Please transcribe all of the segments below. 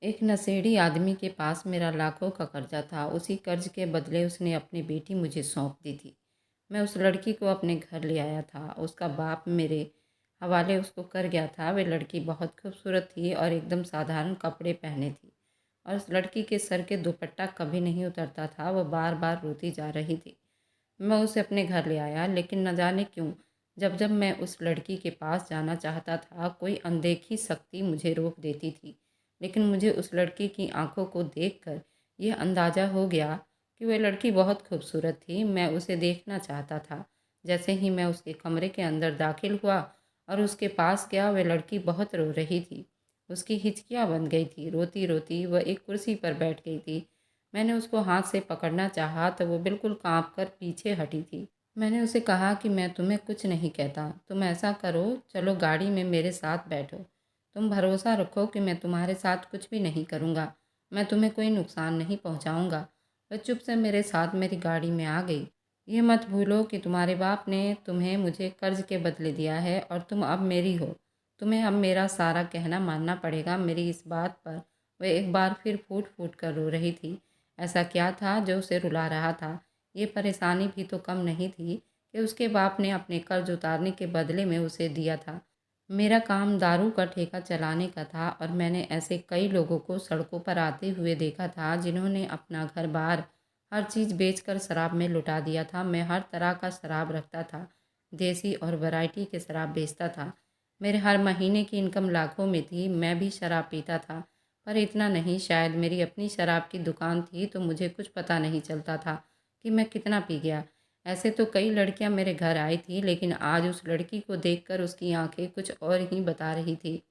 एक नशेड़ी आदमी के पास मेरा लाखों का कर्जा था। उसी कर्ज के बदले उसने अपनी बेटी मुझे सौंप दी थी। मैं उस लड़की को अपने घर ले आया था। उसका बाप मेरे हवाले उसको कर गया था। वे लड़की बहुत खूबसूरत थी और एकदम साधारण कपड़े पहने थी, और उस लड़की के सर के दुपट्टा कभी नहीं उतरता था। वह बार बार रोती जा रही थी। मैं उसे अपने घर ले आया, लेकिन न जाने क्यों जब जब मैं उस लड़की के पास जाना चाहता था, कोई अनदेखी शक्ति मुझे रोक देती थी। लेकिन मुझे उस लड़की की आंखों को देखकर यह अंदाज़ा हो गया कि वह लड़की बहुत खूबसूरत थी। मैं उसे देखना चाहता था। जैसे ही मैं उसके कमरे के अंदर दाखिल हुआ और उसके पास गया, वह लड़की बहुत रो रही थी। उसकी हिचकियाँ बन गई थी। रोती रोती वह एक कुर्सी पर बैठ गई थी। मैंने उसको हाथ से पकड़ना चाहा तो वो बिल्कुल कांप कर पीछे हटी थी। मैंने उसे कहा कि मैं तुम्हें कुछ नहीं कहता, तुम ऐसा करो, चलो गाड़ी में मेरे साथ बैठो। तुम भरोसा रखो कि मैं तुम्हारे साथ कुछ भी नहीं करूँगा, मैं तुम्हें कोई नुकसान नहीं पहुँचाऊँगा। वह चुप से मेरे साथ मेरी गाड़ी में आ गई। ये मत भूलो कि तुम्हारे बाप ने तुम्हें मुझे कर्ज के बदले दिया है और तुम अब मेरी हो। तुम्हें अब मेरा सारा कहना मानना पड़ेगा। मेरी इस बात पर वह एक बार फिर फूट फूट कर रो रही थी। ऐसा क्या था जो उसे रुला रहा था? ये परेशानी भी तो कम नहीं थी कि उसके बाप ने अपने कर्ज उतारने के बदले में उसे दिया था। मेरा काम दारू का ठेका चलाने का था, और मैंने ऐसे कई लोगों को सड़कों पर आते हुए देखा था जिन्होंने अपना घर बार हर चीज़ बेचकर शराब में लुटा दिया था। मैं हर तरह का शराब रखता था, देसी और वैरायटी के शराब बेचता था। मेरे हर महीने की इनकम लाखों में थी। मैं भी शराब पीता था, पर इतना नहीं। शायद मेरी अपनी शराब की दुकान थी तो मुझे कुछ पता नहीं चलता था कि मैं कितना पी गया। ऐसे तो कई लड़कियां मेरे घर आई थी, लेकिन आज उस लड़की को देखकर उसकी आंखें कुछ और ही बता रही थी।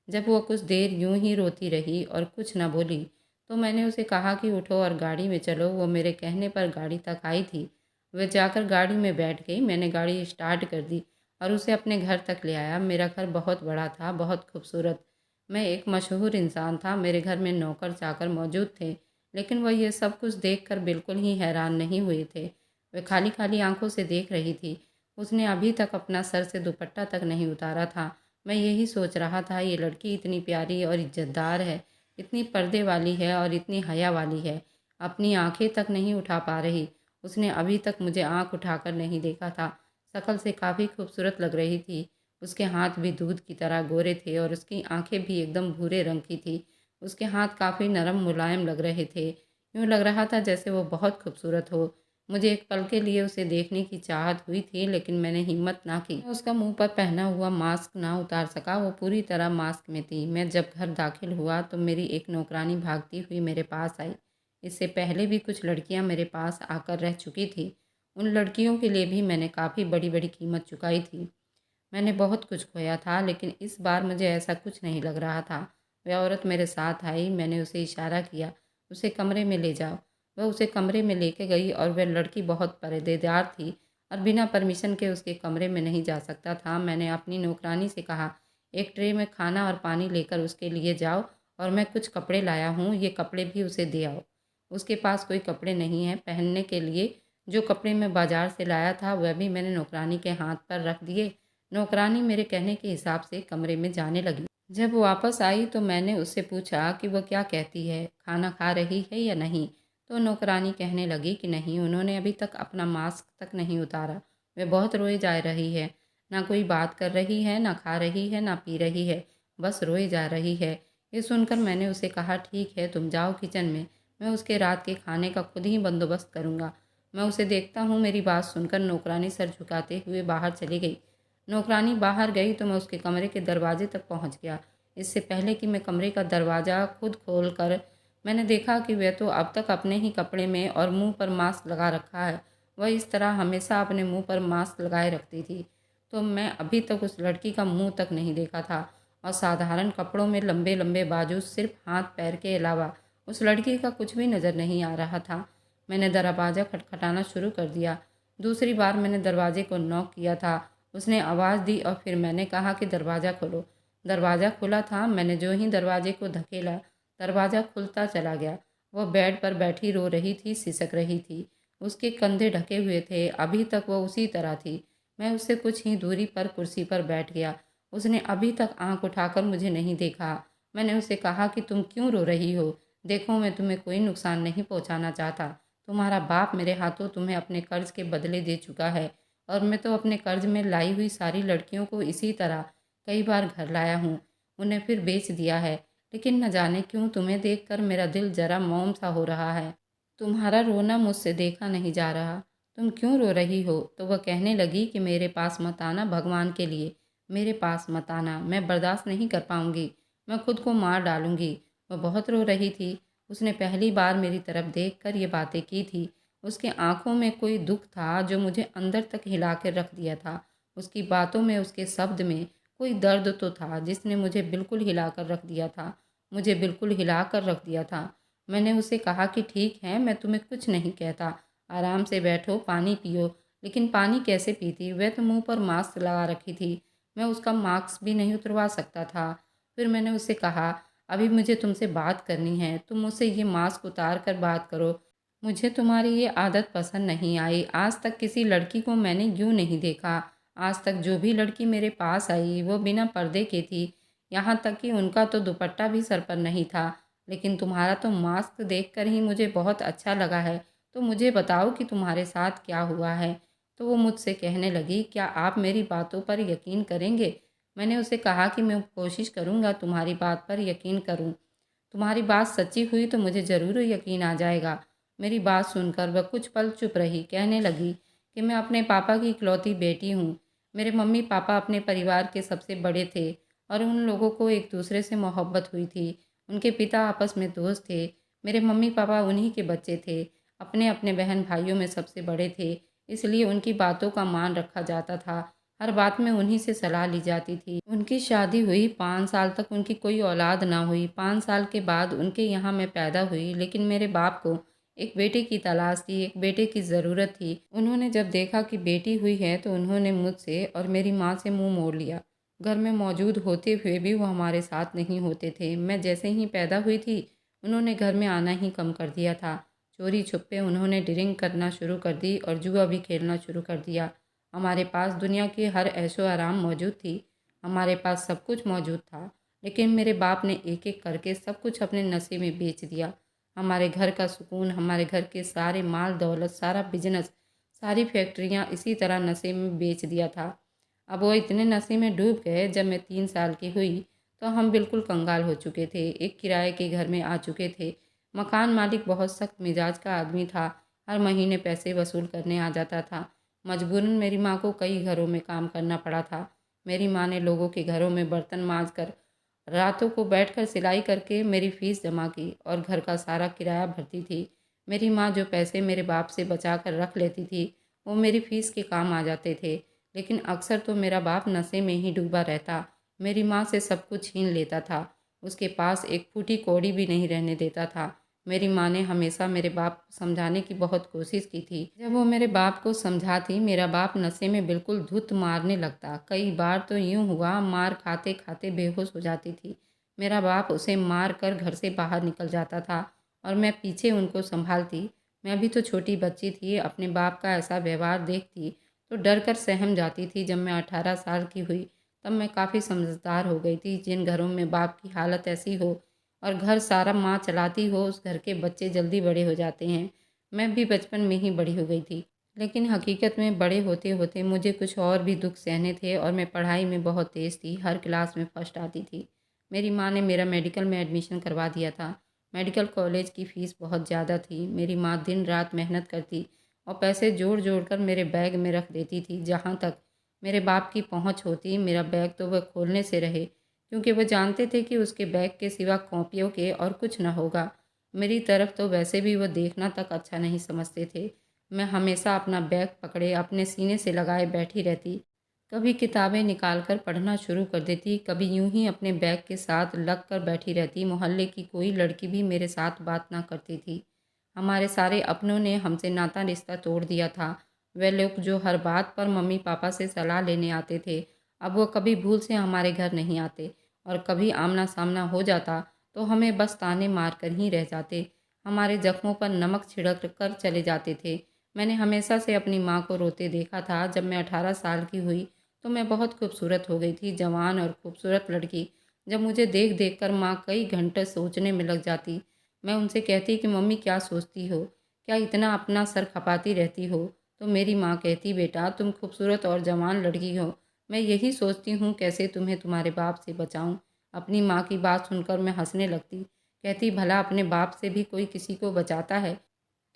जब वो कुछ देर यूं ही रोती रही और कुछ न बोली, तो मैंने उसे कहा कि उठो और गाड़ी में चलो। वो मेरे कहने पर गाड़ी तक आई थी। वह जाकर गाड़ी में बैठ गई। मैंने गाड़ी स्टार्ट कर दी और उसे अपने घर तक ले आया। मेरा घर बहुत बड़ा था, बहुत खूबसूरत। मैं एक मशहूर इंसान था। मेरे घर में नौकर चाकर मौजूद थे, लेकिन वह ये सब कुछ देखकर बिल्कुल ही हैरान नहीं हुए थे। वह खाली खाली आंखों से देख रही थी। उसने अभी तक अपना सर से दुपट्टा तक नहीं उतारा था। मैं यही सोच रहा था, ये लड़की इतनी प्यारी और इज्जतदार है, इतनी पर्दे वाली है और इतनी हया वाली है, अपनी आंखें तक नहीं उठा पा रही। उसने अभी तक मुझे आंख उठाकर नहीं देखा था। शक्ल से काफ़ी खूबसूरत लग रही थी। उसके हाथ भी दूध की तरह गोरे थे और उसकी आंखें भी एकदम भूरे रंग की थी। उसके हाथ काफ़ी नरम मुलायम लग रहे थे। यूँ लग रहा था जैसे वो बहुत खूबसूरत हो। मुझे एक पल के लिए उसे देखने की चाहत हुई थी, लेकिन मैंने हिम्मत ना की। उसका मुंह पर पहना हुआ मास्क ना उतार सका। वो पूरी तरह मास्क में थी। मैं जब घर दाखिल हुआ तो मेरी एक नौकरानी भागती हुई मेरे पास आई। इससे पहले भी कुछ लड़कियां मेरे पास आकर रह चुकी थी। उन लड़कियों के लिए भी मैंने काफ़ी बड़ी बड़ी कीमत चुकाई थी। मैंने बहुत कुछ खोया था, लेकिन इस बार मुझे ऐसा कुछ नहीं लग रहा था। वह औरत मेरे साथ आई। मैंने उसे इशारा किया, उसे कमरे में ले जाओ। वह उसे कमरे में लेके गई, और वह लड़की बहुत पर्देदार थी और बिना परमिशन के उसके कमरे में नहीं जा सकता था। मैंने अपनी नौकरानी से कहा, एक ट्रे में खाना और पानी लेकर उसके लिए जाओ, और मैं कुछ कपड़े लाया हूँ, ये कपड़े भी उसे दे आओ। उसके पास कोई कपड़े नहीं हैं पहनने के लिए। जो कपड़े मैं बाजार से लाया था वह भी मैंने नौकरानी के हाथ पर रख दिए। नौकरानी मेरे कहने के हिसाब से कमरे में जाने लगी। जब वापस आई तो मैंने उससे पूछा कि वह क्या कहती है, खाना खा रही है या नहीं। तो नौकरानी कहने लगी कि नहीं, उन्होंने अभी तक अपना मास्क तक नहीं उतारा। वे बहुत रोए जा रही है। ना कोई बात कर रही है, ना खा रही है, ना पी रही है, बस रोए जा रही है। ये सुनकर मैंने उसे कहा, ठीक है, तुम जाओ किचन में, मैं उसके रात के खाने का खुद ही बंदोबस्त करूँगा। मैं उसे देखता हूँ। मेरी बात सुनकर नौकरानी सर झुकाते हुए बाहर चली गई। नौकरानी बाहर गई तो मैं उसके कमरे के दरवाजे तक पहुंच गया। इससे पहले कि मैं कमरे का दरवाज़ा खुद खोल कर, मैंने देखा कि वह तो अब तक अपने ही कपड़े में और मुंह पर मास्क लगा रखा है। वह इस तरह हमेशा अपने मुंह पर मास्क लगाए रखती थी। तो मैं अभी तक उस लड़की का मुंह तक नहीं देखा था, और साधारण कपड़ों में लंबे लंबे बाजू, सिर्फ हाथ पैर के अलावा उस लड़की का कुछ भी नज़र नहीं आ रहा था। मैंने दरवाज़ा खटखटाना शुरू कर दिया। दूसरी बार मैंने दरवाजे को नॉक किया था। उसने आवाज़ दी और फिर मैंने कहा कि दरवाज़ा खोलो। दरवाज़ा खुला था। मैंने जो ही दरवाजे को धकेला, दरवाज़ा खुलता चला गया। वह बेड पर बैठी रो रही थी, सिसक रही थी। उसके कंधे ढके हुए थे। अभी तक वह उसी तरह थी। मैं उससे कुछ ही दूरी पर कुर्सी पर बैठ गया। उसने अभी तक आंख उठाकर मुझे नहीं देखा। मैंने उसे कहा कि तुम क्यों रो रही हो? देखो, मैं तुम्हें कोई नुकसान नहीं पहुंचाना चाहता। तुम्हारा बाप मेरे हाथों तुम्हें अपने कर्ज के बदले दे चुका है और मैं तो अपने कर्ज में लाई हुई सारी लड़कियों को इसी तरह कई बार घर लाया हूँ, उन्हें फिर बेच दिया है। लेकिन न जाने क्यों तुम्हें देखकर मेरा दिल जरा मौन सा हो रहा है। तुम्हारा रोना मुझसे देखा नहीं जा रहा। तुम क्यों रो रही हो? तो वह कहने लगी कि मेरे पास मत आना, भगवान के लिए मेरे पास मत आना, मैं बर्दाश्त नहीं कर पाऊंगी, मैं खुद को मार डालूंगी। वह बहुत रो रही थी। उसने पहली बार मेरी तरफ देखकर ये बातें की थी। उसकी आंखों में कोई दुख था जो मुझे अंदर तक हिला कर रख दिया था। उसकी बातों में, उसके शब्द में कोई दर्द तो था जिसने मुझे बिल्कुल हिला कर रख दिया था, मुझे बिल्कुल हिला कर रख दिया था। मैंने उसे कहा कि ठीक है, मैं तुम्हें कुछ नहीं कहता, आराम से बैठो, पानी पियो। लेकिन पानी कैसे पीती? वह तो मुंह पर मास्क लगा रखी थी, मैं उसका मास्क भी नहीं उतरवा सकता था। फिर मैंने उससे कहा, अभी मुझे तुमसे बात करनी है, तुम मुझसे ये मास्क उतार कर बात करो। मुझे तुम्हारी ये आदत पसंद नहीं आई। आज तक किसी लड़की को मैंने यूँ नहीं देखा। आज तक जो भी लड़की मेरे पास आई वो बिना पर्दे की थी, यहाँ तक कि उनका तो दुपट्टा भी सर पर नहीं था। लेकिन तुम्हारा तो मास्क देखकर ही मुझे बहुत अच्छा लगा है। तो मुझे बताओ कि तुम्हारे साथ क्या हुआ है? तो वो मुझसे कहने लगी, क्या आप मेरी बातों पर यकीन करेंगे? मैंने उसे कहा कि मैं कोशिश करूँगा तुम्हारी बात पर यकीन करूँ। तुम्हारी बात सच्ची हुई तो मुझे ज़रूर यकीन आ जाएगा। मेरी बात सुनकर वह कुछ पल चुप रही। कहने लगी कि मैं अपने पापा की इकलौती बेटी हूँ। मेरे मम्मी पापा अपने परिवार के सबसे बड़े थे और उन लोगों को एक दूसरे से मोहब्बत हुई थी। उनके पिता आपस में दोस्त थे। मेरे मम्मी पापा उन्हीं के बच्चे थे, अपने अपने बहन भाइयों में सबसे बड़े थे, इसलिए उनकी बातों का मान रखा जाता था। हर बात में उन्हीं से सलाह ली जाती थी। उनकी शादी हुई, 5 साल तक उनकी कोई औलाद ना हुई। 5 साल के बाद उनके यहाँ मैं पैदा हुई, लेकिन मेरे बाप को एक बेटे की तलाश थी, एक बेटे की ज़रूरत थी। उन्होंने जब देखा कि बेटी हुई है तो उन्होंने मुझसे और मेरी माँ से मुंह मोड़ लिया। घर में मौजूद होते हुए भी वो हमारे साथ नहीं होते थे। मैं जैसे ही पैदा हुई थी उन्होंने घर में आना ही कम कर दिया था। चोरी छुपे उन्होंने ड्रिंक करना शुरू कर दी और जुआ भी खेलना शुरू कर दिया। हमारे पास दुनिया की हर ऐशो आराम मौजूद थी, हमारे पास सब कुछ मौजूद था, लेकिन मेरे बाप ने एक एक करके सब कुछ अपने नशे में बेच दिया। हमारे घर का सुकून, हमारे घर के सारे माल दौलत, सारा बिजनेस, सारी फैक्ट्रियाँ इसी तरह नशे में बेच दिया था। अब वो इतने नशे में डूब गए, जब मैं 3 साल की हुई तो हम बिल्कुल कंगाल हो चुके थे। एक किराए के घर में आ चुके थे। मकान मालिक बहुत सख्त मिजाज का आदमी था, हर महीने पैसे वसूल करने आ जाता था। मजबूरन मेरी माँ को कई घरों में काम करना पड़ा था। मेरी माँ ने लोगों के घरों में बर्तन मांज कर, रातों को बैठकर सिलाई करके मेरी फ़ीस जमा की और घर का सारा किराया भरती थी। मेरी माँ जो पैसे मेरे बाप से बचा कर रख लेती थी वो मेरी फ़ीस के काम आ जाते थे। लेकिन अक्सर तो मेरा बाप नशे में ही डूबा रहता, मेरी माँ से सब कुछ छीन लेता था। उसके पास एक फूटी कौड़ी भी नहीं रहने देता था। मेरी माँ ने हमेशा मेरे बाप को समझाने की बहुत कोशिश की थी। जब वो मेरे बाप को समझाती, मेरा बाप नशे में बिल्कुल धुत मारने लगता। कई बार तो यूँ हुआ, मार खाते खाते बेहोश हो जाती थी। मेरा बाप उसे मार कर घर से बाहर निकल जाता था और मैं पीछे उनको संभालती। मैं भी तो छोटी बच्ची थी, अपने बाप का ऐसा व्यवहार देखती तो डर कर सहम जाती थी। जब मैं 18 साल की हुई तब मैं काफ़ी समझदार हो गई थी। जिन घरों में बाप की हालत ऐसी हो और घर सारा माँ चलाती हो, उस घर के बच्चे जल्दी बड़े हो जाते हैं। मैं भी बचपन में ही बड़ी हो गई थी, लेकिन हकीकत में बड़े होते होते मुझे कुछ और भी दुख सहने थे और मैं पढ़ाई में बहुत तेज़ थी, हर क्लास में फर्स्ट आती थी। मेरी माँ ने मेरा मेडिकल में एडमिशन करवा दिया था। मेडिकल कॉलेज की फ़ीस बहुत ज़्यादा थी। मेरी माँ दिन रात मेहनत करती और पैसे जोड़ जोड़ कर मेरे बैग में रख देती थी। जहाँ तक मेरे बाप की पहुँच होती, मेरा बैग तो वह खोलने से रहे, क्योंकि वह जानते थे कि उसके बैग के सिवा कॉपियों के और कुछ न होगा। मेरी तरफ तो वैसे भी वह देखना तक अच्छा नहीं समझते थे। मैं हमेशा अपना बैग पकड़े अपने सीने से लगाए बैठी रहती। कभी किताबें निकाल कर पढ़ना शुरू कर देती, कभी यूं ही अपने बैग के साथ लग कर बैठी रहती। मोहल्ले की कोई लड़की भी मेरे साथ बात ना करती थी। हमारे सारे अपनों ने हमसे नाता रिश्ता तोड़ दिया था। वे लोग जो हर बात पर मम्मी पापा से सलाह लेने आते थे, अब वो कभी भूल से हमारे घर नहीं आते और कभी आमना सामना हो जाता तो हमें बस ताने मार कर ही रह जाते। हमारे जख्मों पर नमक छिड़क कर चले जाते थे। मैंने हमेशा से अपनी माँ को रोते देखा था। जब मैं 18 साल की हुई तो मैं बहुत खूबसूरत हो गई थी, जवान और खूबसूरत लड़की। जब मुझे देख देख कर माँ कई घंटे सोचने में लग जाती। मैं उनसे कहती कि मम्मी क्या सोचती हो, क्या इतना अपना सर खपाती रहती हो। तो मेरी माँ कहती, बेटा तुम खूबसूरत और जवान लड़की हो, मैं यही सोचती हूँ कैसे तुम्हें तुम्हारे बाप से बचाऊँ। अपनी माँ की बात सुनकर मैं हंसने लगती। कहती, भला अपने बाप से भी कोई किसी को बचाता है?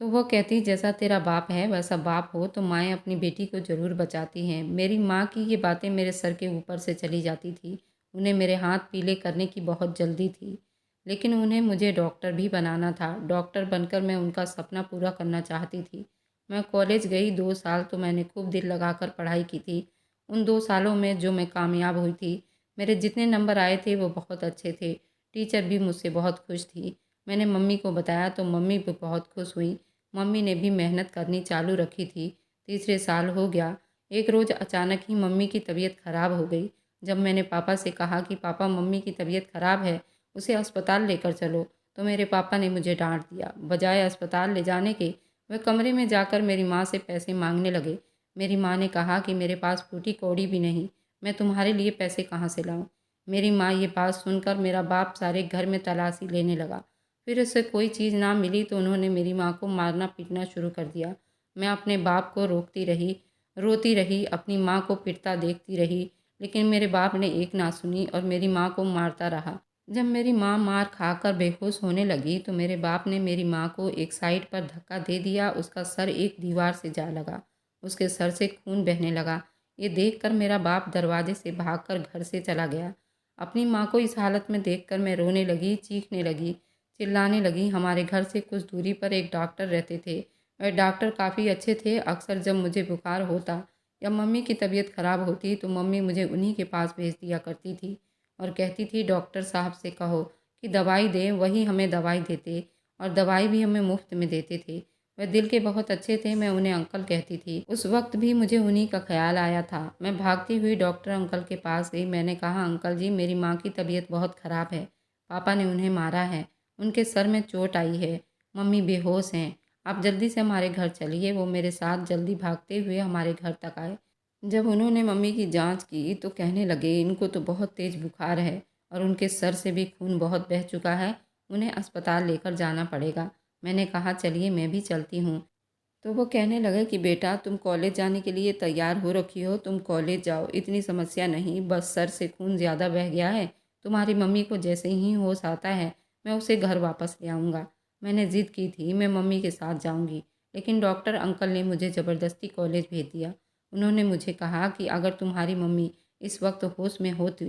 तो वो कहती, जैसा तेरा बाप है वैसा बाप हो तो माएँ अपनी बेटी को ज़रूर बचाती हैं। मेरी माँ की ये बातें मेरे सर के ऊपर से चली जाती थी। उन्हें मेरे हाथ पीले करने की बहुत जल्दी थी, लेकिन उन्हें मुझे डॉक्टर भी बनाना था। डॉक्टर बनकर मैं उनका सपना पूरा करना चाहती थी। मैं कॉलेज गई 2 साल तो मैंने खूब दिल लगाकर पढ़ाई की थी। उन 2 सालों में जो मैं कामयाब हुई थी, मेरे जितने नंबर आए थे वो बहुत अच्छे थे। टीचर भी मुझसे बहुत खुश थी। मैंने मम्मी को बताया तो मम्मी भी बहुत खुश हुई। मम्मी ने भी मेहनत करनी चालू रखी थी। तीसरे साल हो गया। एक रोज़ अचानक ही मम्मी की तबीयत खराब हो गई। जब मैंने पापा से कहा कि पापा मम्मी की तबीयत खराब है, उसे अस्पताल लेकर चलो, तो मेरे पापा ने मुझे डांट दिया। बजाय अस्पताल ले जाने के वह कमरे में जाकर मेरी माँ से पैसे मांगने लगे। मेरी माँ ने कहा कि मेरे पास फूटी कौड़ी भी नहीं, मैं तुम्हारे लिए पैसे कहाँ से लाऊं। मेरी माँ ये बात सुनकर मेरा बाप सारे घर में तलाशी लेने लगा। फिर उससे कोई चीज़ ना मिली तो उन्होंने मेरी माँ को मारना पीटना शुरू कर दिया। मैं अपने बाप को रोकती रही, रोती रही, अपनी माँ को पिटता देखती रही, लेकिन मेरे बाप ने एक ना सुनी और मेरी माँ को मारता रहा। जब मेरी माँ मार खाकर बेहोश होने लगी तो मेरे बाप ने मेरी माँ को एक साइड पर धक्का दे दिया। उसका सर एक दीवार से जा लगा। उसके सर से खून बहने लगा। ये देखकर मेरा बाप दरवाजे से भागकर घर से चला गया। अपनी माँ को इस हालत में देखकर मैं रोने लगी, चीखने लगी, चिल्लाने लगी। हमारे घर से कुछ दूरी पर एक डॉक्टर रहते थे। वह डॉक्टर काफ़ी अच्छे थे। अक्सर जब मुझे बुखार होता या मम्मी की तबीयत खराब होती तो मम्मी मुझे उन्हीं के पास भेज दिया करती थी और कहती थी, डॉक्टर साहब से कहो कि दवाई दें। वही हमें दवाई देते और दवाई भी हमें मुफ्त में देते थे। वह दिल के बहुत अच्छे थे। मैं उन्हें अंकल कहती थी। उस वक्त भी मुझे उन्हीं का ख्याल आया था। मैं भागती हुई डॉक्टर अंकल के पास गई। मैंने कहा, अंकल जी मेरी माँ की तबीयत बहुत ख़राब है, पापा ने उन्हें मारा है, उनके सर में चोट आई है, मम्मी बेहोश हैं, आप जल्दी से हमारे घर चलिए। वो मेरे साथ जल्दी भागते हुए हमारे घर तक आए। जब उन्होंने मम्मी की जांच की तो कहने लगे, इनको तो बहुत तेज़ बुखार है और उनके सर से भी खून बहुत बह चुका है, उन्हें अस्पताल लेकर जाना पड़ेगा। मैंने कहा, चलिए मैं भी चलती हूँ। तो वो कहने लगे कि बेटा तुम कॉलेज जाने के लिए तैयार हो रखी हो, तुम कॉलेज जाओ, इतनी समस्या नहीं, बस सर से खून ज़्यादा बह गया है। तुम्हारी मम्मी को जैसे ही होश आता है मैं उसे घर वापस ले आऊँगा। मैंने ज़िद की थी मैं मम्मी के साथ जाऊँगी, लेकिन डॉक्टर अंकल ने मुझे ज़बरदस्ती कॉलेज भेज दिया। उन्होंने मुझे कहा कि अगर तुम्हारी मम्मी इस वक्त होश में होती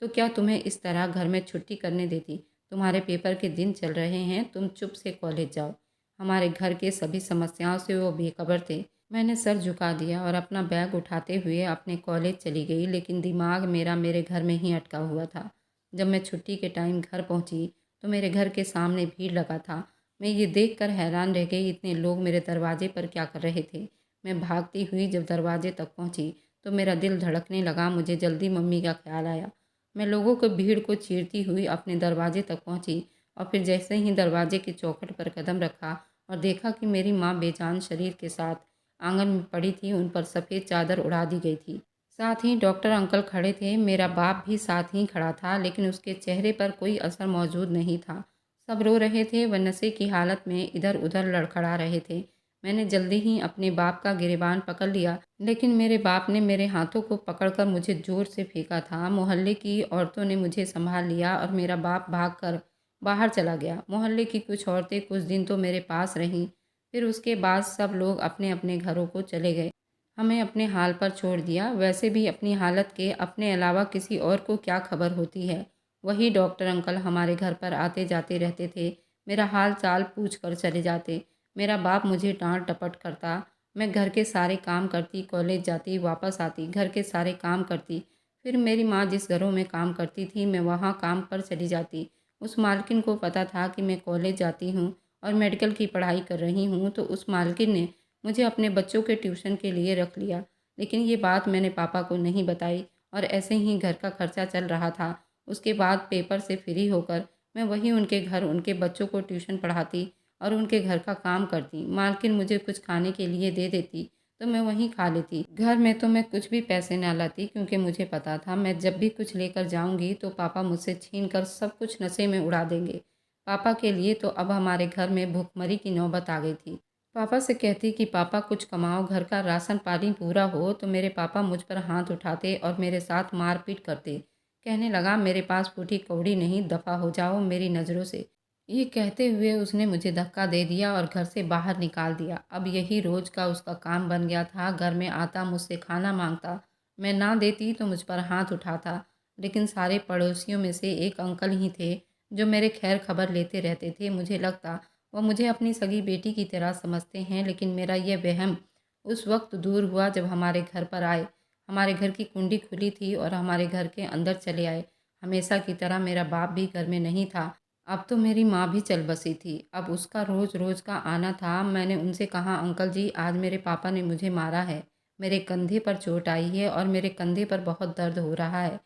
तो क्या तुम्हें इस तरह घर में छुट्टी करने देती। तुम्हारे पेपर के दिन चल रहे हैं, तुम चुप से कॉलेज जाओ। हमारे घर के सभी समस्याओं से वो बेखबर थे। मैंने सर झुका दिया और अपना बैग उठाते हुए अपने कॉलेज चली गई, लेकिन दिमाग मेरा मेरे घर में ही अटका हुआ था। जब मैं छुट्टी के टाइम घर पहुंची तो मेरे घर के सामने भीड़ लगा था। मैं ये देखकर हैरान रह गई, इतने लोग मेरे दरवाजे पर क्या कर रहे थे। मैं भागती हुई जब दरवाजे तक पहुंची तो मेरा दिल धड़कने लगा। मुझे जल्दी मम्मी का ख्याल आया। मैं लोगों को भीड़ को चीरती हुई अपने दरवाजे तक पहुंची और फिर जैसे ही दरवाजे की चौखट पर कदम रखा और देखा कि मेरी माँ बेजान शरीर के साथ आंगन में पड़ी थी, उन पर सफ़ेद चादर उड़ा दी गई थी। साथ ही डॉक्टर अंकल खड़े थे। मेरा बाप भी साथ ही खड़ा था, लेकिन उसके चेहरे पर कोई असर मौजूद नहीं था। सब रो रहे थे, वह नशे की हालत में इधर उधर लड़खड़ा रहे थे। मैंने जल्दी ही अपने बाप का गिरेबान पकड़ लिया, लेकिन मेरे बाप ने मेरे हाथों को पकड़कर मुझे जोर से फेंका था। मोहल्ले की औरतों ने मुझे संभाल लिया और मेरा बाप भागकर बाहर चला गया। मोहल्ले की कुछ औरतें कुछ दिन तो मेरे पास रहीं, फिर उसके बाद सब लोग अपने अपने घरों को चले गए। हमें अपने हाल पर छोड़ दिया। वैसे भी अपनी हालत के अपने अलावा किसी और को क्या खबर होती है। वही डॉक्टर अंकल हमारे घर पर आते जाते रहते थे, मेरा हाल चाल पूछ कर चले जाते। मेरा बाप मुझे डांट डपट करता। मैं घर के सारे काम करती, कॉलेज जाती, वापस आती, घर के सारे काम करती। फिर मेरी माँ जिस घरों में काम करती थी मैं वहाँ काम पर चली जाती। उस मालकिन को पता था कि मैं कॉलेज जाती हूँ और मेडिकल की पढ़ाई कर रही हूँ, तो उस मालकिन ने मुझे अपने बच्चों के ट्यूशन के लिए रख लिया। लेकिन ये बात मैंने पापा को नहीं बताई और ऐसे ही घर का खर्चा चल रहा था। उसके बाद पेपर से फ्री होकर मैं वहीं उनके घर उनके बच्चों को ट्यूशन पढ़ाती और उनके घर का काम करती। मालकिन मुझे कुछ खाने के लिए दे देती तो मैं वहीं खा लेती। घर में तो मैं कुछ भी पैसे ना लाती, क्योंकि मुझे पता था मैं जब भी कुछ लेकर जाऊँगी तो पापा मुझसे छीन कर सब कुछ नशे में उड़ा देंगे। पापा के लिए तो अब हमारे घर में भुखमरी की नौबत आ गई थी। पापा से कहती कि पापा कुछ कमाओ, घर का राशन पानी पूरा हो, तो मेरे पापा मुझ पर हाथ उठाते और मेरे साथ मारपीट करते। कहने लगा, मेरे पास फूटी कौड़ी नहीं, दफ़ा हो जाओ मेरी नज़रों से। ये कहते हुए उसने मुझे धक्का दे दिया और घर से बाहर निकाल दिया। अब यही रोज़ का उसका काम बन गया था। घर में आता, मुझसे खाना मांगता, मैं ना देती तो मुझ पर हाथ उठाता। लेकिन सारे पड़ोसियों में से एक अंकल ही थे जो मेरे खैर खबर लेते रहते थे। मुझे लगता वह मुझे अपनी सगी बेटी की तरह समझते हैं, लेकिन मेरा यह वहम उस वक्त दूर हुआ जब हमारे घर पर आए। हमारे घर की कुंडी खुली थी और हमारे घर के अंदर चले आए। हमेशा की तरह मेरा बाप भी घर में नहीं था। अब तो मेरी माँ भी चल बसी थी। अब उसका रोज़-रोज़ का आना था। मैंने उनसे कहा, अंकल जी, आज मेरे पापा ने मुझे मारा है। मेरे कंधे पर चोट आई है और मेरे कंधे पर बहुत दर्द हो रहा है।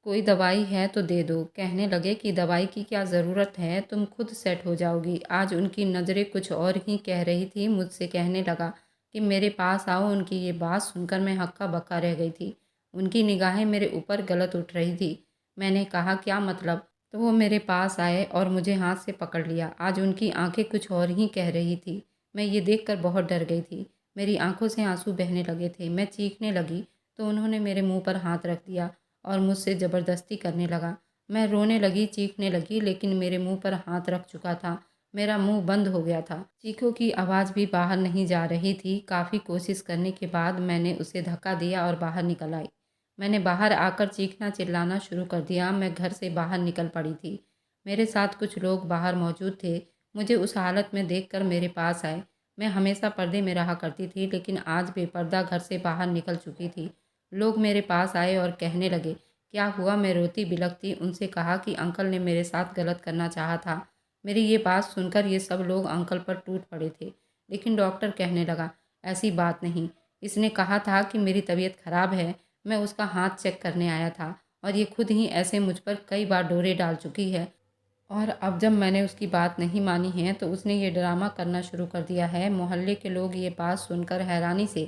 कोई दवाई है तो दे दो। कहने लगे कि दवाई की क्या ज़रूरत है, तुम खुद सेट हो जाओगी। आज उनकी नज़रें कुछ और ही कह रही थी। मुझसे कहने लगा कि मेरे पास आओ। उनकी ये बात सुनकर मैं हक्का-बक्का रह गई थी। उनकी निगाहें मेरे ऊपर गलत उठ रही थी। मैंने कहा, क्या मतलब? तो वो मेरे पास आए और मुझे हाथ से पकड़ लिया। आज उनकी आंखें कुछ और ही कह रही थी। मैं ये देखकर बहुत डर गई थी। मेरी आंखों से आंसू बहने लगे थे। मैं चीखने लगी तो उन्होंने मेरे मुंह पर हाथ रख दिया और मुझसे ज़बरदस्ती करने लगा। मैं रोने लगी, चीखने लगी, लेकिन मेरे मुंह पर हाथ रख चुका था। मेरा मुंह बंद हो गया था। चीखों की आवाज़ भी बाहर नहीं जा रही थी। काफ़ी कोशिश करने के बाद मैंने उसे धक्का दिया और बाहर निकल आई। मैंने बाहर आकर चीखना चिल्लाना शुरू कर दिया। मैं घर से बाहर निकल पड़ी थी। मेरे साथ कुछ लोग बाहर मौजूद थे। मुझे उस हालत में देखकर मेरे पास आए। मैं हमेशा पर्दे में रहा करती थी, लेकिन आज बेपर्दा घर से बाहर निकल चुकी थी। लोग मेरे पास आए और कहने लगे, क्या हुआ? मैं रोती बिलखती उनसे कहा कि अंकल ने मेरे साथ गलत करना चाहा था। मेरी ये बात सुनकर ये सब लोग अंकल पर टूट पड़े थे। लेकिन डॉक्टर कहने लगा, ऐसी बात नहीं। इसने कहा था कि मेरी तबीयत खराब है। मैं उसका हाथ चेक करने आया था और ये खुद ही ऐसे मुझ पर कई बार डोरे डाल चुकी है। और अब जब मैंने उसकी बात नहीं मानी है तो उसने ये ड्रामा करना शुरू कर दिया है। मोहल्ले के लोग ये बात सुनकर हैरानी से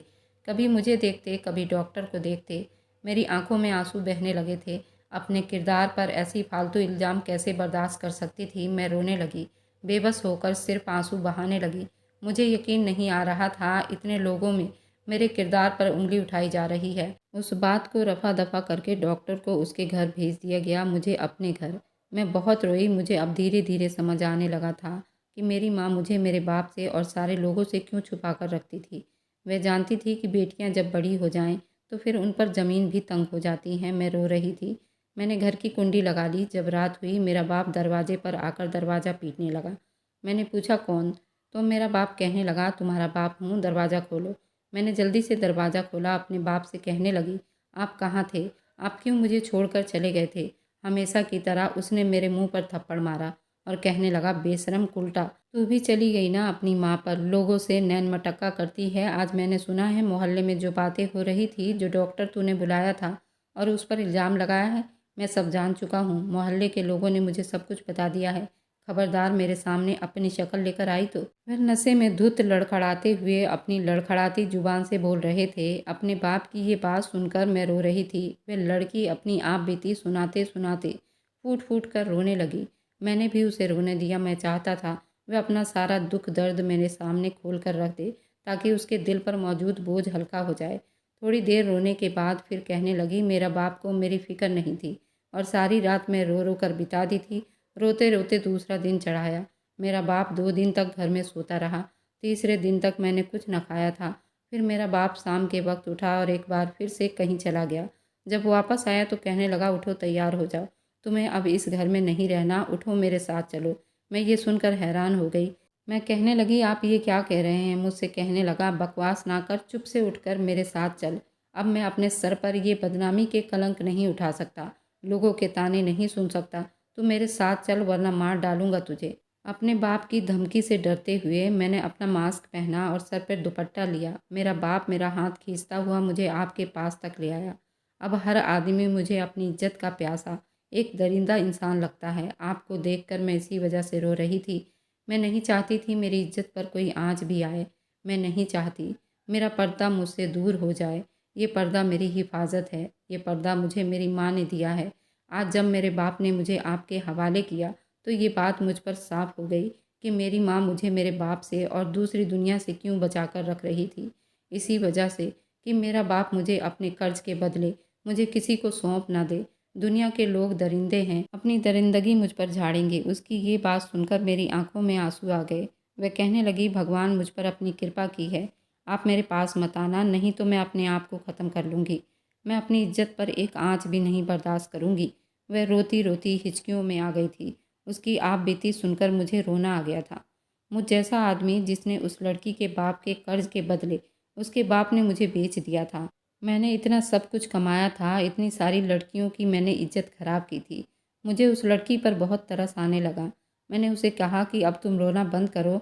कभी मुझे देखते, कभी डॉक्टर को देखते। मेरी आंखों में आंसू बहने लगे थे। अपने किरदार पर ऐसी फालतू इल्ज़ाम कैसे बर्दाश्त कर सकती थी? मैं रोने लगी, बेबस होकर सिर्फ आंसू बहाने लगी। मुझे यकीन नहीं आ रहा था, इतने लोगों में मेरे किरदार पर उंगली उठाई जा रही है। उस बात को रफा दफा करके डॉक्टर को उसके घर भेज दिया गया, मुझे अपने घर। मैं बहुत रोई। मुझे अब धीरे धीरे समझ आने लगा था कि मेरी माँ मुझे मेरे बाप से और सारे लोगों से क्यों छुपा कर रखती थी। वह जानती थी कि बेटियां जब बड़ी हो जाएं तो फिर उन पर ज़मीन भी तंग हो जाती हैं। मैं रो रही थी। मैंने घर की कुंडी लगा ली। जब रात हुई, मेरा बाप दरवाजे पर आकर दरवाज़ा पीटने लगा। मैंने पूछा, कौन? तो मेरा बाप कहने लगा, तुम्हारा बाप हूँ, दरवाज़ा खोलो। मैंने जल्दी से दरवाज़ा खोला। अपने बाप से कहने लगी, आप कहाँ थे? आप क्यों मुझे छोड़कर चले गए थे? हमेशा की तरह उसने मेरे मुंह पर थप्पड़ मारा और कहने लगा, बेशरम कुलटा, तू भी चली गई ना अपनी माँ पर, लोगों से नैन मटक्का करती है। आज मैंने सुना है मोहल्ले में जो बातें हो रही थी, जो डॉक्टर तूने बुलाया था और उस पर इल्ज़ाम लगाया है, मैं सब जान चुका हूँ। मोहल्ले के लोगों ने मुझे सब कुछ बता दिया है। खबरदार मेरे सामने अपनी शक्ल लेकर आई तो। वह नशे में धुत लड़खड़ाते हुए अपनी लड़खड़ाती जुबान से बोल रहे थे। अपने बाप की ये बात सुनकर मैं रो रही थी। वह लड़की अपनी आप बीती सुनाते सुनाते फूट फूट कर रोने लगी। मैंने भी उसे रोने दिया। मैं चाहता था वह अपना सारा दुख दर्द मेरे सामने खोल कर रख दे, ताकि उसके दिल पर मौजूद बोझ हल्का हो जाए। थोड़ी देर रोने के बाद फिर कहने लगी, मेरा बाप को मेरी फिक्र नहीं थी और सारी रात मैं रो रो कर बिता दी थी। रोते रोते दूसरा दिन चढ़ाया। मेरा बाप 2 दिन तक घर में सोता रहा। तीसरे दिन तक मैंने कुछ न खाया था। फिर मेरा बाप शाम के वक्त उठा और एक बार फिर से कहीं चला गया। जब वापस आया तो कहने लगा, उठो, तैयार हो जाओ, तुम्हें अब इस घर में नहीं रहना, उठो मेरे साथ चलो। मैं ये सुनकर हैरान हो गई। मैं कहने लगी, आप ये क्या कह रहे हैं? मुझसे कहने लगा, बकवास ना कर, चुप से उठकर मेरे साथ चल। अब मैं अपने सर पर ये बदनामी के कलंक नहीं उठा सकता, लोगों के ताने नहीं सुन सकता। तू मेरे साथ चल वरना मार डालूंगा तुझे। अपने बाप की धमकी से डरते हुए मैंने अपना मास्क पहना और सर पर दुपट्टा लिया। मेरा बाप मेरा हाथ खींचता हुआ मुझे आपके पास तक ले आया। अब हर आदमी मुझे अपनी इज्जत का प्यासा, एक दरिंदा इंसान लगता है। आपको देखकर मैं इसी वजह से रो रही थी। मैं नहीं चाहती थी मेरी इज्जत पर कोई आँच भी आए। मैं नहीं चाहती। मेरा पर्दा मुझसे दूर हो जाए। ये पर्दा मेरी हिफाज़त है, ये पर्दा मुझे मेरी माँ ने दिया है। आज जब मेरे बाप ने मुझे आपके हवाले किया, तो ये बात मुझ पर साफ़ हो गई कि मेरी माँ मुझे मेरे बाप से और दूसरी दुनिया से क्यों बचा कर रख रही थी। इसी वजह से कि मेरा बाप मुझे अपने कर्ज़ के बदले मुझे किसी को सौंप ना दे। दुनिया के लोग दरिंदे हैं, अपनी दरिंदगी मुझ पर झाड़ेंगे। उसकी ये बात सुनकर मेरी आंखों में आंसू आ गए। वह कहने लगी, भगवान मुझ पर अपनी कृपा की है, आप मेरे पास मत आना, नहीं तो मैं अपने आप को ख़त्म कर लूँगी। मैं अपनी इज्जत पर एक आँच भी नहीं बर्दाश्त करूँगी। वह रोती रोती हिचकियों में आ गई थी। उसकी आप बीती सुनकर मुझे रोना आ गया था। मुझ जैसा आदमी जिसने उस लड़की के बाप के कर्ज के बदले उसके बाप ने मुझे बेच दिया था। मैंने इतना सब कुछ कमाया था, इतनी सारी लड़कियों की मैंने इज्जत खराब की थी। मुझे उस लड़की पर बहुत तरस आने लगा। मैंने उसे कहा कि अब तुम रोना बंद करो,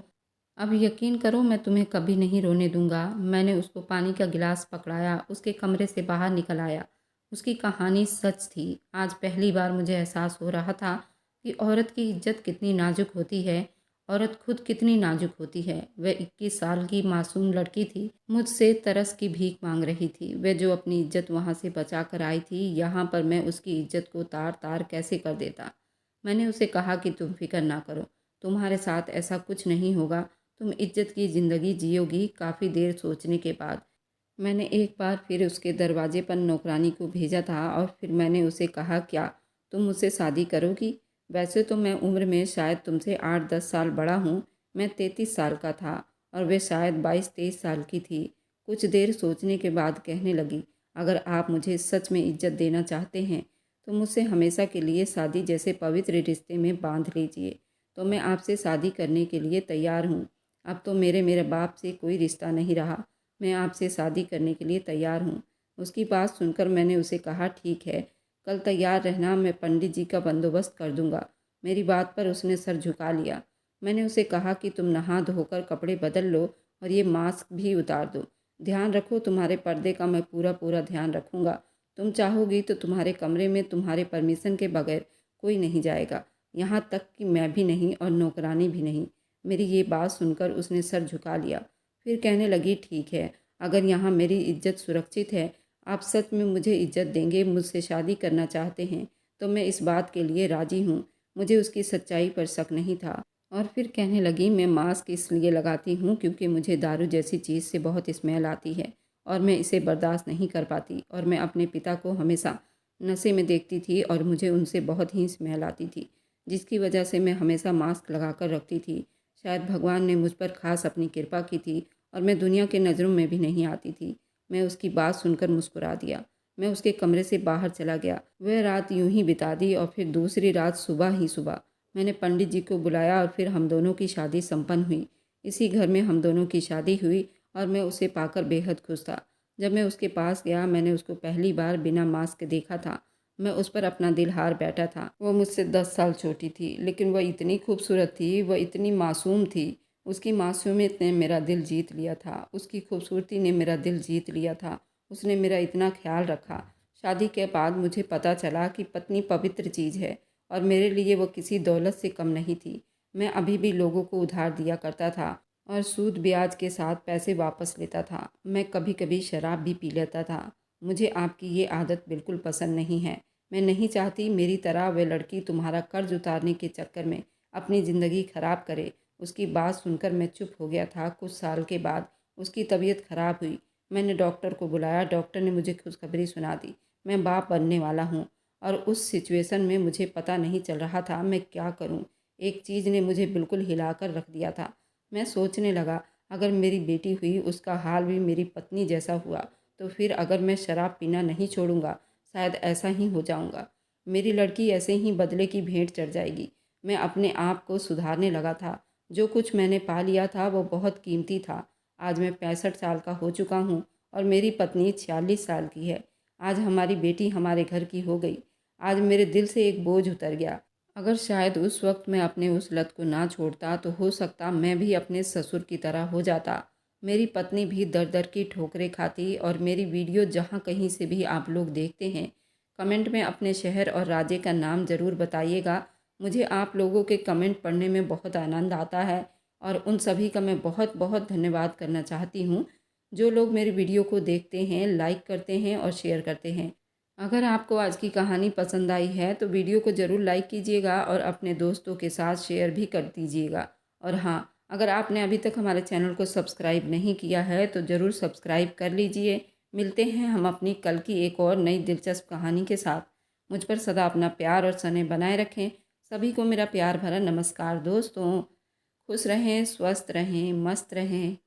अब यकीन करो मैं तुम्हें कभी नहीं रोने दूंगा। मैंने उसको पानी का गिलास पकड़ाया, उसके कमरे से बाहर निकल आया। उसकी कहानी सच थी। आज पहली बार मुझे एहसास हो रहा था कि औरत की इज्जत कितनी नाजुक होती है, औरत खुद कितनी नाजुक होती है। वह 21 साल की मासूम लड़की थी, मुझसे तरस की भीख मांग रही थी। वह जो अपनी इज्जत वहाँ से बचा कर आई थी, यहाँ पर मैं उसकी इज्जत को तार तार कैसे कर देता। मैंने उसे कहा कि तुम फिक्र ना करो, तुम्हारे साथ ऐसा कुछ नहीं होगा, तुम इज्जत की ज़िंदगी जियोगी। काफ़ी देर सोचने के बाद मैंने एक बार फिर उसके दरवाजे पर नौकरानी को भेजा था और फिर मैंने उसे कहा, क्या तुम मुझसे शादी करोगी? वैसे तो मैं उम्र में शायद तुमसे 8-10 साल बड़ा हूँ। मैं 33 साल का था और वे शायद 22-23 साल की थी। कुछ देर सोचने के बाद कहने लगी, अगर आप मुझे सच में इज्जत देना चाहते हैं तो मुझसे हमेशा के लिए शादी जैसे पवित्र रिश्ते में बांध लीजिए। तो मैं आपसे शादी करने के लिए तैयार हूँ। अब तो मेरे बाप से कोई रिश्ता नहीं रहा। मैं आपसे शादी करने के लिए तैयार हूँ। उसकी बात सुनकर मैंने उसे कहा, ठीक है, कल तैयार रहना, मैं पंडित जी का बंदोबस्त कर दूँगा। मेरी बात पर उसने सर झुका लिया। मैंने उसे कहा कि तुम नहा धोकर कपड़े बदल लो और ये मास्क भी उतार दो। ध्यान रखो, तुम्हारे पर्दे का मैं पूरा पूरा ध्यान रखूँगा। तुम चाहोगी तो तुम्हारे कमरे में तुम्हारे परमिशन के बगैर कोई नहीं जाएगा, यहाँ तक कि मैं भी नहीं और नौकरानी भी नहीं। मेरी ये बात सुनकर उसने सर झुका लिया। फिर कहने लगी, ठीक है, अगर यहाँ मेरी इज्जत सुरक्षित है, आप सच में मुझे इज्जत देंगे, मुझसे शादी करना चाहते हैं, तो मैं इस बात के लिए राज़ी हूँ। मुझे उसकी सच्चाई पर शक नहीं था। और फिर कहने लगी, मैं मास्क इसलिए लगाती हूँ क्योंकि मुझे दारू जैसी चीज़ से बहुत स्मेल आती है और मैं इसे बर्दाश्त नहीं कर पाती, और मैं अपने पिता को हमेशा नशे में देखती थी और मुझे उनसे बहुत ही स्मेल आती थी, जिसकी वजह से मैं हमेशा मास्क लगा कर रखती थी। शायद भगवान ने मुझ पर खास अपनी कृपा की थी और मैं दुनिया के नज़रों में भी नहीं आती थी। मैं उसकी बात सुनकर मुस्कुरा दिया। मैं उसके कमरे से बाहर चला गया। वह रात यूं ही बिता दी और फिर दूसरी रात सुबह ही सुबह मैंने पंडित जी को बुलाया और फिर हम दोनों की शादी संपन्न हुई। इसी घर में हम दोनों की शादी हुई और मैं उसे पाकर बेहद खुश था। जब मैं उसके पास गया, मैंने उसको पहली बार बिना मास्क देखा था। मैं उस पर अपना दिल हार बैठा था। वो मुझसे 10 साल छोटी थी, लेकिन वह इतनी खूबसूरत थी, वह इतनी मासूम थी। उसकी मासूमियत ने मेरा दिल जीत लिया था, उसकी खूबसूरती ने मेरा दिल जीत लिया था। उसने मेरा इतना ख्याल रखा। शादी के बाद मुझे पता चला कि पत्नी पवित्र चीज़ है और मेरे लिए वो किसी दौलत से कम नहीं थी। मैं अभी भी लोगों को उधार दिया करता था और सूद ब्याज के साथ पैसे वापस लेता था। मैं कभी कभी शराब भी पी लेता था। मुझे आपकी ये आदत बिल्कुल पसंद नहीं है। मैं नहीं चाहती मेरी तरह वह लड़की तुम्हारा कर्ज उतारने के चक्कर में अपनी ज़िंदगी खराब करे। उसकी बात सुनकर मैं चुप हो गया था। कुछ साल के बाद उसकी तबीयत खराब हुई। मैंने डॉक्टर को बुलाया। डॉक्टर ने मुझे खुशखबरी सुना दी, मैं बाप बनने वाला हूँ। और उस सिचुएशन में मुझे पता नहीं चल रहा था मैं क्या करूँ। एक चीज़ ने मुझे बिल्कुल हिलाकर रख दिया था। मैं सोचने लगा, अगर मेरी बेटी हुई, उसका हाल भी मेरी पत्नी जैसा हुआ, तो फिर अगर मैं शराब पीना नहीं छोड़ूंगा, शायद ऐसा ही हो जाऊंगा। मेरी लड़की ऐसे ही बदले की भेंट चढ़ जाएगी। मैं अपने आप को सुधारने लगा था। जो कुछ मैंने पा लिया था वो बहुत कीमती था। आज मैं 65 साल का हो चुका हूँ और मेरी पत्नी 46 साल की है। आज हमारी बेटी हमारे घर की हो गई। आज मेरे दिल से एक बोझ उतर गया। अगर शायद उस वक्त मैं अपने उस लत को ना छोड़ता तो हो सकता मैं भी अपने ससुर की तरह हो जाता। मेरी पत्नी भी दर दर की ठोकरें खाती। और मेरी वीडियो जहाँ कहीं से भी आप लोग देखते हैं, कमेंट में अपने शहर और राज्य का नाम ज़रूर बताइएगा। मुझे आप लोगों के कमेंट पढ़ने में बहुत आनंद आता है और उन सभी का मैं बहुत बहुत धन्यवाद करना चाहती हूँ। जो लोग मेरी वीडियो को देखते हैं, लाइक करते हैं और शेयर करते हैं। अगर आपको आज की कहानी पसंद आई है तो वीडियो को ज़रूर लाइक कीजिएगा और अपने दोस्तों के साथ शेयर भी कर दीजिएगा। और हाँ, अगर आपने अभी तक हमारे चैनल को सब्सक्राइब नहीं किया है तो ज़रूर सब्सक्राइब कर लीजिए। मिलते हैं हम अपनी कल की एक और नई दिलचस्प कहानी के साथ। मुझ पर सदा अपना प्यार और स्नेह बनाए रखें। सभी को मेरा प्यार भरा नमस्कार दोस्तों। खुश रहें, स्वस्थ रहें, मस्त रहें।